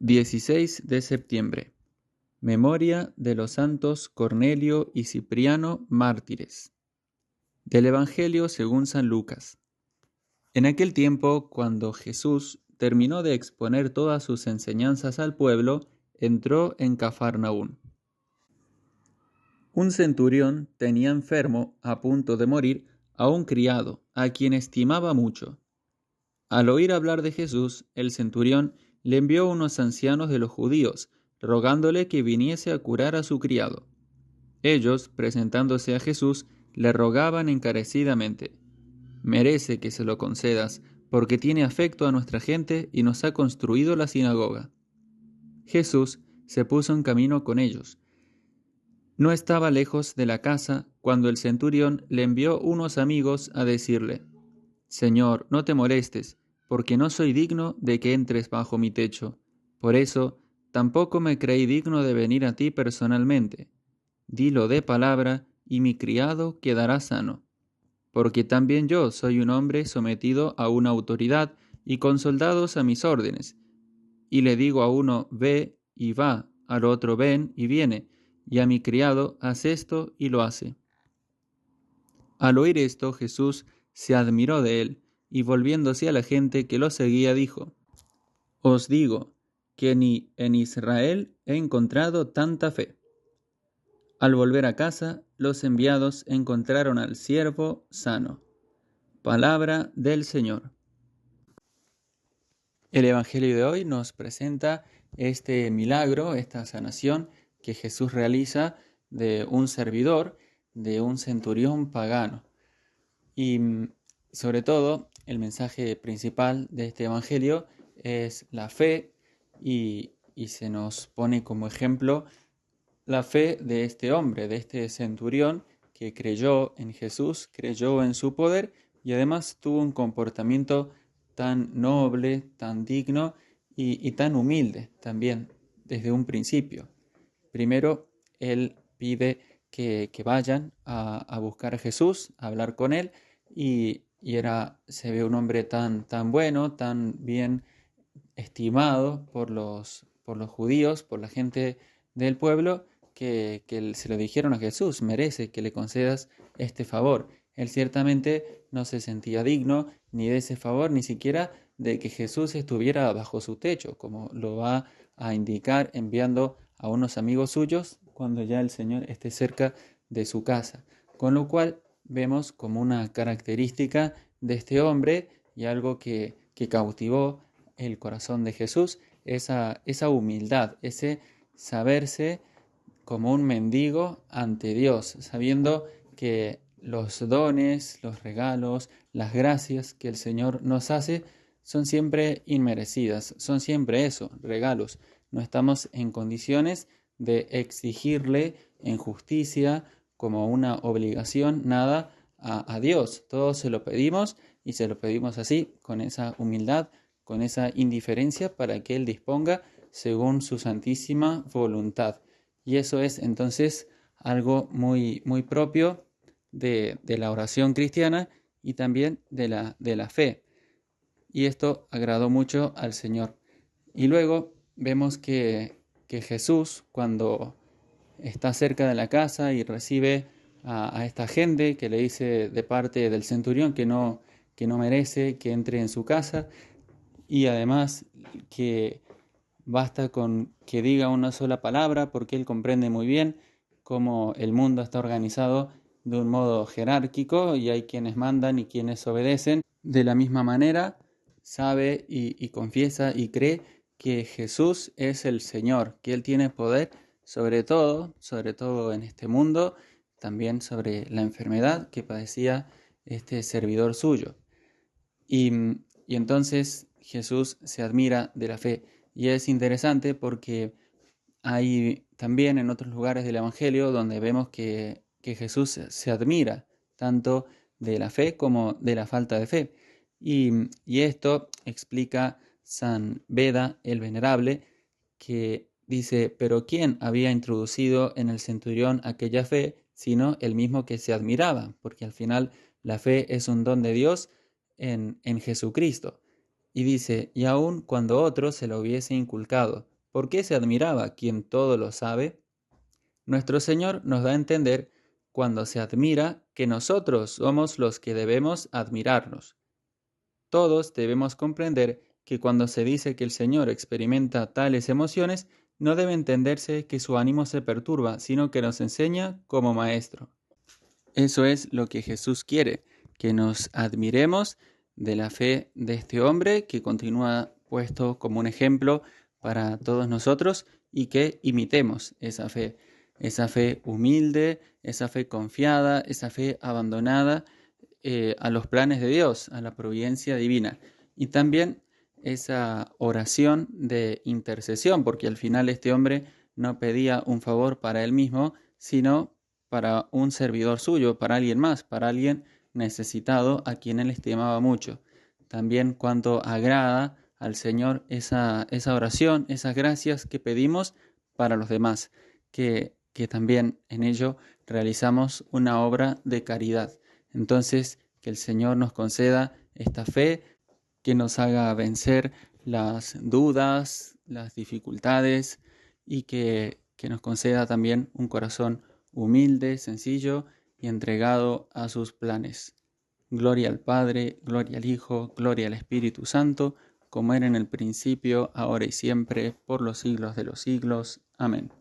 16 de septiembre. Memoria de los santos Cornelio y Cipriano, mártires. Del Evangelio según San Lucas. En aquel tiempo, cuando Jesús terminó de exponer todas sus enseñanzas al pueblo, entró en Cafarnaún. Un centurión tenía enfermo, a punto de morir, a un criado, a quien estimaba mucho. Al oír hablar de Jesús, el centurión le envió unos ancianos de los judíos, rogándole que viniese a curar a su criado. Ellos, presentándose a Jesús, le rogaban encarecidamente: «Merece que se lo concedas, porque tiene afecto a nuestra gente y nos ha construido la sinagoga». Jesús se puso en camino con ellos. No estaba lejos de la casa cuando el centurión le envió unos amigos a decirle: «Señor, no te molestes, porque no soy digno de que entres bajo mi techo. Por eso, tampoco me creí digno de venir a ti personalmente. Dilo de palabra, y mi criado quedará sano. Porque también yo soy un hombre sometido a una autoridad y con soldados a mis órdenes. Y le digo a uno, ve y va, al otro, ven y viene, y a mi criado, haz esto y lo hace». Al oír esto, Jesús se admiró de él, y volviéndose a la gente que lo seguía, dijo: «Os digo que ni en Israel he encontrado tanta fe». Al volver a casa, los enviados encontraron al siervo sano. Palabra del Señor. El Evangelio de hoy nos presenta este milagro, esta sanación que Jesús realiza de un servidor, de un centurión pagano. Y sobre todo, el mensaje principal de este Evangelio es la fe y se nos pone como ejemplo la fe de este hombre, de este centurión que creyó en Jesús, creyó en su poder y además tuvo un comportamiento tan noble, tan digno y tan humilde también desde un principio. Primero, él pide que vayan a buscar a Jesús, a hablar con él, y se ve un hombre tan bueno, tan bien estimado por los judíos, por la gente del pueblo, que se lo dijeron a Jesús: merece que le concedas este favor. Él ciertamente no se sentía digno ni de ese favor, ni siquiera de que Jesús estuviera bajo su techo, como lo va a indicar enviando a unos amigos suyos cuando ya el Señor esté cerca de su casa. Con lo cual vemos como una característica de este hombre y algo que cautivó el corazón de Jesús, esa humildad, ese saberse como un mendigo ante Dios, sabiendo que los dones, los regalos, las gracias que el Señor nos hace son siempre inmerecidas, son siempre eso, regalos. No estamos en condiciones de exigirle en justicia como una obligación nada a Dios. Todo se lo pedimos y se lo pedimos así, con esa humildad, con esa indiferencia, para que Él disponga según su santísima voluntad. Y eso es entonces algo muy propio de la oración cristiana y también de la fe. Y esto agradó mucho al Señor. Y luego vemos que Jesús, cuando está cerca de la casa y recibe a esta gente que le dice de parte del centurión que no merece que entre en su casa, y además que basta con que diga una sola palabra, porque él comprende muy bien cómo el mundo está organizado de un modo jerárquico y hay quienes mandan y quienes obedecen. De la misma manera, sabe y confiesa y cree que Jesús es el Señor, que Él tiene poder sobre todo en este mundo, también sobre la enfermedad que padecía este servidor suyo. Y entonces Jesús se admira de la fe. Y es interesante porque hay también en otros lugares del Evangelio donde vemos que Jesús se admira tanto de la fe como de la falta de fe. Y esto explica San Beda el Venerable, que dice: «Pero ¿quién había introducido en el centurión aquella fe, sino el mismo que se admiraba?». Porque al final la fe es un don de Dios en Jesucristo. Y dice: «Y aun cuando otro se lo hubiese inculcado, ¿por qué se admiraba quien todo lo sabe? Nuestro Señor nos da a entender cuando se admira que nosotros somos los que debemos admirarnos. Todos debemos comprender que cuando se dice que el Señor experimenta tales emociones, no debe entenderse que su ánimo se perturba, sino que nos enseña como maestro. Eso es lo que Jesús quiere, que nos admiremos de la fe de este hombre que continúa puesto como un ejemplo para todos nosotros y que imitemos esa fe humilde, esa fe confiada, esa fe abandonada a los planes de Dios, a la providencia divina. Y también esa oración de intercesión, porque al final este hombre no pedía un favor para él mismo, sino para un servidor suyo, para alguien más, para alguien necesitado a quien él estimaba mucho. También cuanto agrada al Señor esa oración, esas gracias que pedimos para los demás, que también en ello realizamos una obra de caridad. Entonces, que el Señor nos conceda esta fe, que nos haga vencer las dudas, las dificultades y que nos conceda también un corazón humilde, sencillo y entregado a sus planes. Gloria al Padre, gloria al Hijo, gloria al Espíritu Santo, como era en el principio, ahora y siempre, por los siglos de los siglos. Amén.